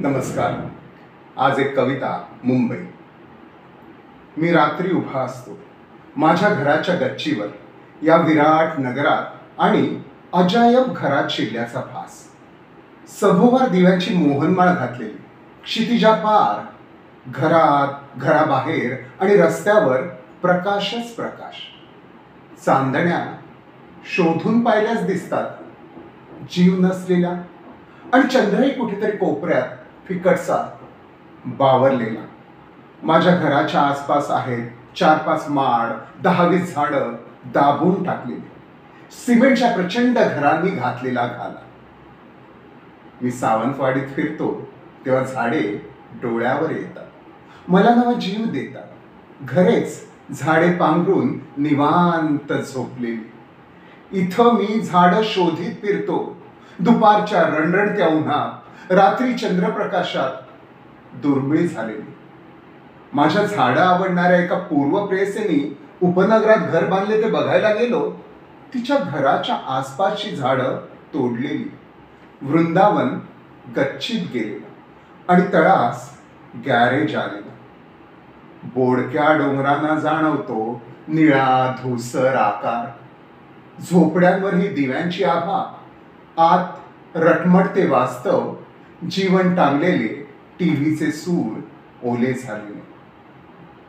नमस्कार. आज एक कविता. मुंबई. मी रात्री उभा असतो माझ्या घराच्या गच्चीवर, या विराट नगरात आणि अजायब घरात शिरल्याचा भास. सभोवार दिव्याची मोहनमाळ घातलेली, क्षितिजा पार, घरात, घराबाहेर आणि रस्त्यावर प्रकाशच प्रकाश. चांदण्या शोधून पाहिल्याच दिसतात, जीव नसलेला, आणि चंद्रही कुठेतरी कोपऱ्यात फिकटसा बावरलेला. माझ्या घराच्या आसपास आहेत 4-5 माड, 10-20 झाडं दाबून टाकलेली, सिमेंटच्या प्रचंड घरांनी घातलेला घाला. मी सावंतवाडीत फिरतो तेव्हा झाडे डोळ्यावर येतात, मला नवा जीव देतात. घरेच झाडे पांघरून निवांत झोपलेली. इथं मी झाडं शोधित फिरतो, दुपारच्या रणरणत्या उन्हात, रात्री चंद्रप्रकाशात दुर्मिळ झालेली. माझ्या झाडं आवडणाऱ्या एका पूर्व प्रेयसीने उपनगरात घर बांधले ते बघायला गेलो. तिच्या घराच्या आसपासची झाडं तोडलेली, वृंदावन गच्चीत गेलेलं आणि तळास गॅरेज आलेलं. बोडक्या डोंगरांना जाणवतो निळा धूसर आकार. झोपड्यांवरही दिव्यांची आभा, आत रटमटते वास्तव, जीवन टांगलेले टीव्हीचे सूर ओले झालेले.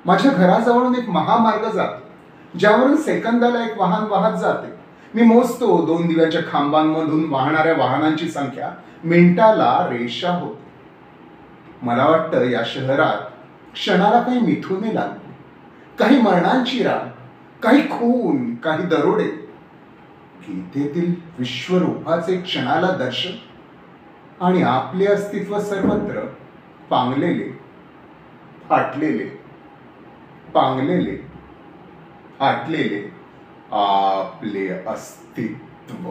माझ्या घराजवळून एक महामार्ग जातो, ज्यावरून सेकंदाला एक वाहन वाहत जाते. मी मोजतो 2 दिव्याच्या खांबांमधून वाहणाऱ्या वाहनांची संख्या, मिनिटाला रेषा होते. मला वाटतं या शहरात क्षणाला काही मिथुने लागली, काही मरणांची राग, काही खून, काही दरोडे. गीतेतील विश्वरूपाचे क्षणाला दर्शन, आणि आपले अस्तित्व सर्वत्र पांगलेले, फाटलेले, पांगलेले, फाटलेले आपले अस्तित्व.